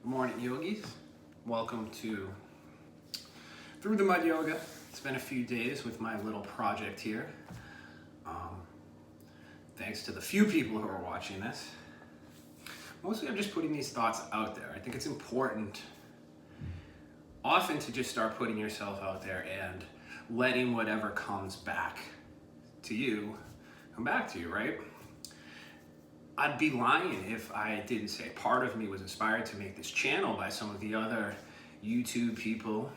Good morning, yogis. Welcome to Through the Mud Yoga. It's been a few days with my little project here. Thanks to the few people who are watching this. Mostly I'm just putting these thoughts out there. I think it's important often to just start putting yourself out there and letting whatever comes back to you come back to you, right? I'd be lying if I didn't say part of me was inspired to make this channel by some of the other YouTube people,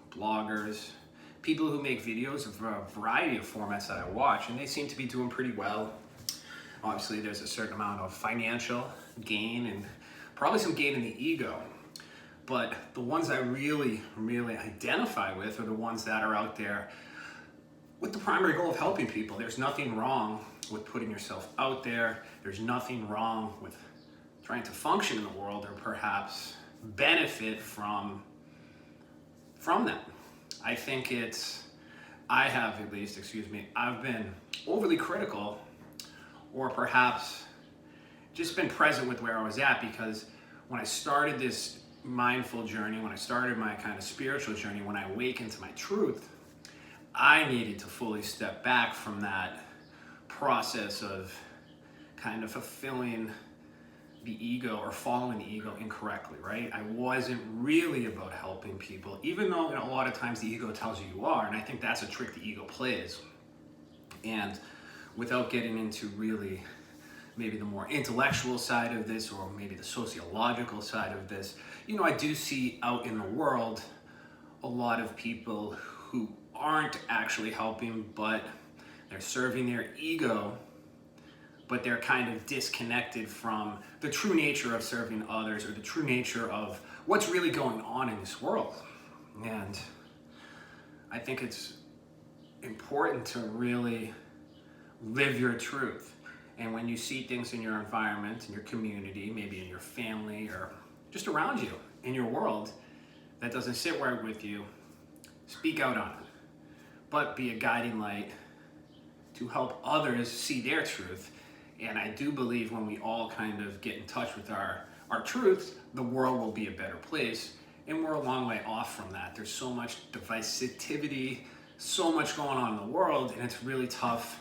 bloggers, people who make videos of a variety of formats that I watch, and they seem to be doing pretty well. Obviously, there's a certain amount of financial gain and probably some gain in the ego. But the ones I really identify with are the ones that are out there with the primary goal of helping people. There's nothing wrong with putting yourself out there. There's nothing wrong with trying to function in the world or perhaps benefit from them. I think I've been overly critical or perhaps just been present with where I was at, because when I started this mindful journey, when I started my kind of spiritual journey, when I awakened to my truth, I needed to fully step back from that process of kind of fulfilling the ego or following the ego incorrectly, right? I wasn't really about helping people, even though a lot of times the ego tells you you are, and I think that's a trick the ego plays. And without getting into really maybe the more intellectual side of this or maybe the sociological side of this, I do see out in the world a lot of people who aren't actually helping, but they're serving their ego, but they're kind of disconnected from the true nature of serving others or the true nature of what's really going on in this world. And I think it's important to really live your truth. And when you see things in your environment, in your community, maybe in your family or just around you, in your world, that doesn't sit right with you, speak out on it. But be a guiding light to help others see their truth. And I do believe when we all kind of get in touch with our truths, the world will be a better place. And we're a long way off from that. There's so much divisivity, so much going on in the world, and it's really tough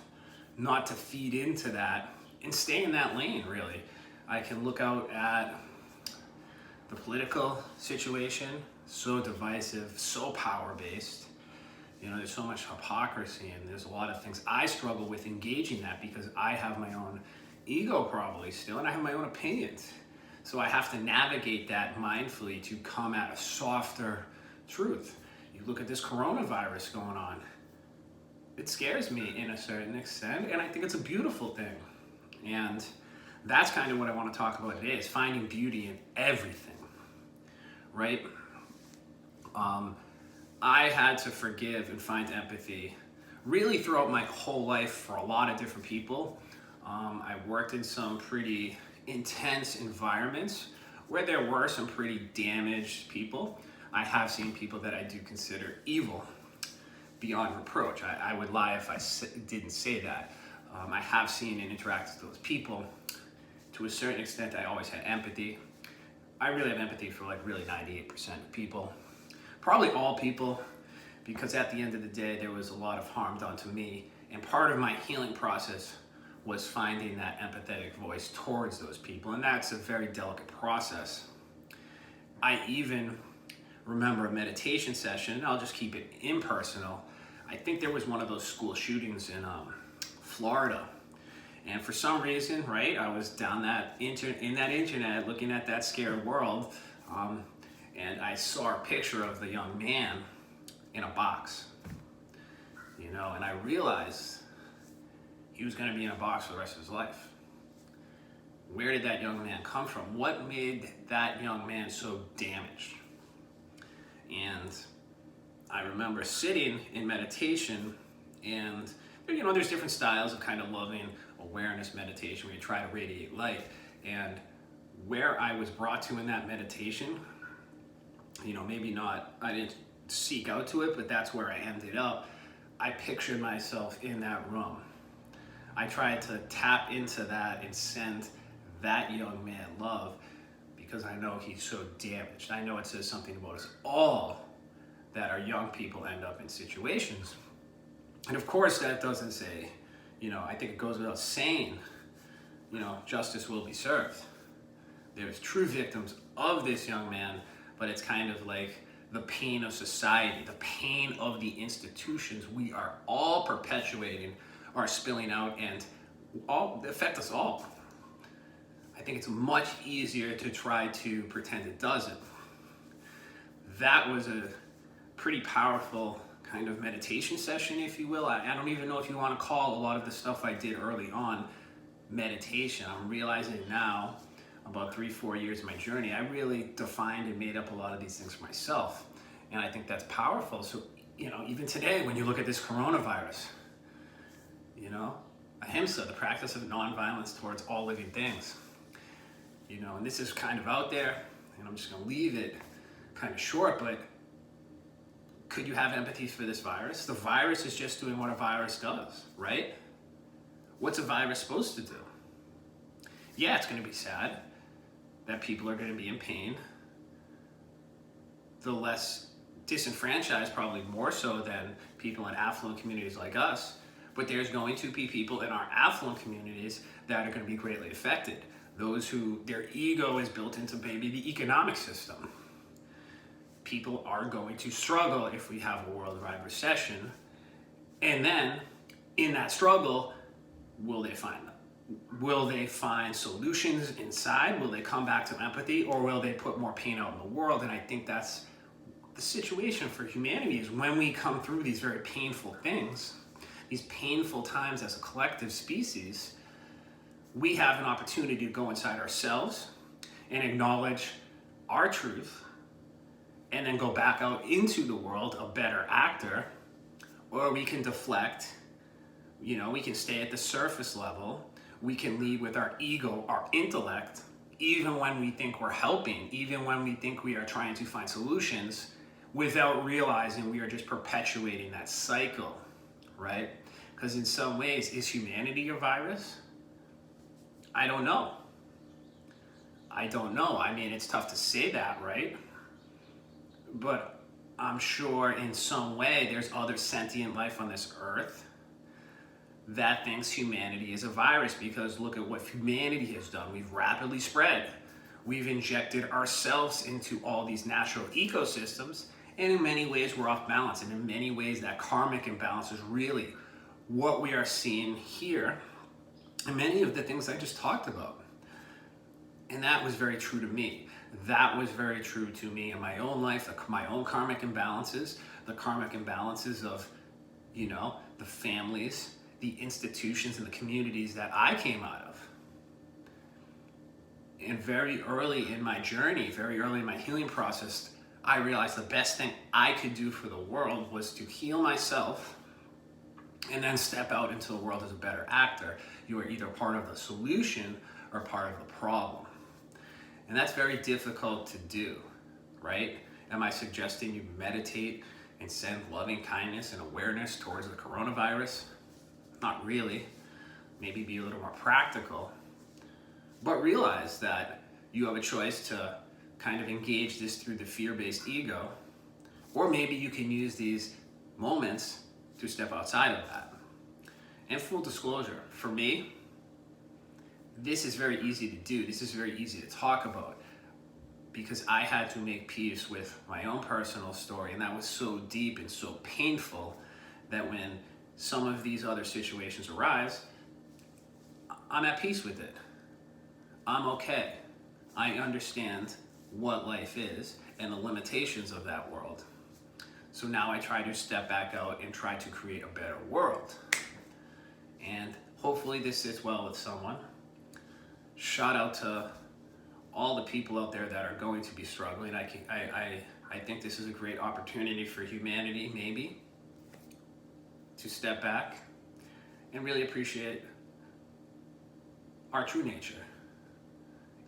not to feed into that and stay in that lane, really. I can look out at the political situation, so divisive, so power-based. There's so much hypocrisy, and there's a lot of things I struggle with engaging that because I have my own ego probably still, and I have my own opinions. So I have to navigate that mindfully to come at a softer truth. You look at this coronavirus going on, it scares me in a certain extent, and I think it's a beautiful thing. And that's kind of what I want to talk about today, is finding beauty in everything, right? I had to forgive and find empathy really throughout my whole life for a lot of different people. I worked in some pretty intense environments where there were some pretty damaged people. I have seen people that I do consider evil beyond reproach. I would lie if I didn't say that. I have seen and interacted with those people. To a certain extent, I always had empathy. I really have empathy for really 98% of people. Probably all people, because at the end of the day, there was a lot of harm done to me. And part of my healing process was finding that empathetic voice towards those people. And that's a very delicate process. I even remember a meditation session, and I'll just keep it impersonal. I think there was one of those school shootings in Florida. And for some reason, right, I was down in that internet looking at that scared world, and I saw a picture of the young man in a box, and I realized he was going to be in a box for the rest of his life. Where did that young man come from? What made that young man so damaged? And I remember sitting in meditation, and there's different styles of kind of loving awareness meditation where you try to radiate light. And where I was brought to in that meditation, maybe not, I didn't seek out to it, but that's where I ended up. I pictured myself in that room. I tried to tap into that and send that young man love, because I know he's so damaged. I know it says something about us all that our young people end up in situations. And of course, that doesn't say, I think it goes without saying, justice will be served. There's true victims of this young man, but it's kind of like the pain of society, the pain of the institutions we are all perpetuating are spilling out and all affect us all. I think it's much easier to try to pretend it doesn't. That was a pretty powerful kind of meditation session, if you will. I don't even know if you want to call a lot of the stuff I did early on meditation. I'm realizing now, about 3-4 years of my journey, I really defined and made up a lot of these things for myself. And I think that's powerful. So, even today, when you look at this coronavirus, ahimsa, the practice of nonviolence towards all living things, and this is kind of out there, and I'm just going to leave it kind of short, but could you have empathy for this virus? The virus is just doing what a virus does, right? What's a virus supposed to do? Yeah, it's going to be sad that people are going to be in pain. The less disenfranchised, probably more so than people in affluent communities like us, but there's going to be people in our affluent communities that are going to be greatly affected. Those who their ego is built into maybe the economic system. People are going to struggle if we have a worldwide recession. And then in that struggle, will they find solutions inside? Will they come back to empathy, or will they put more pain out in the world? And I think that's the situation for humanity, is when we come through these very painful things, these painful times as a collective species, we have an opportunity to go inside ourselves and acknowledge our truth, and then go back out into the world a better actor. Or we can deflect, we can stay at the surface level. We can lead with our ego, our intellect, even when we think we're helping, even when we think we are trying to find solutions, without realizing we are just perpetuating that cycle, right? Because in some ways, is humanity a virus? I don't know. I mean, it's tough to say that, right? But I'm sure in some way there's other sentient life on this earth that thinks humanity is a virus, because look at what humanity has done. We've rapidly spread. We've injected ourselves into all these natural ecosystems, and in many ways we're off balance. And in many ways that karmic imbalance is really what we are seeing here, and many of the things I just talked about. And that was very true to me. That was very true to me in my own life, my own karmic imbalances, the karmic imbalances of, the families, the institutions, and the communities that I came out of. And very early in my journey, very early in my healing process, I realized the best thing I could do for the world was to heal myself and then step out into the world as a better actor. You are either part of the solution or part of the problem. And that's very difficult to do, right? Am I suggesting you meditate and send loving kindness and awareness towards the coronavirus? Not really. Maybe be a little more practical. But realize that you have a choice to kind of engage this through the fear-based ego, or maybe you can use these moments to step outside of that. And full disclosure, for me, this is very easy to do. This is very easy to talk about, because I had to make peace with my own personal story, and that was so deep and so painful that when some of these other situations arise, I'm at peace with it. I'm okay. I understand what life is and the limitations of that world. So now I try to step back out and try to create a better world. And hopefully this sits well with someone. Shout out to all the people out there that are going to be struggling. I think this is a great opportunity for humanity, maybe, to step back and really appreciate our true nature.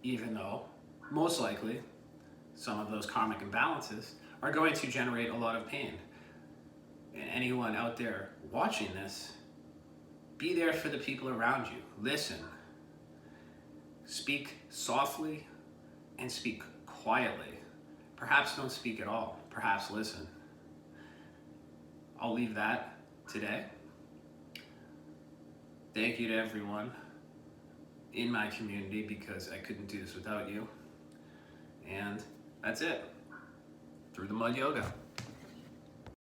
Even though, most likely, some of those karmic imbalances are going to generate a lot of pain. And anyone out there watching this, be there for the people around you. Listen. Speak softly, and speak quietly. Perhaps don't speak at all. Perhaps listen. I'll leave that today. Thank you to everyone in my community, because I couldn't do this without you. And that's it. Through the Mud Yoga.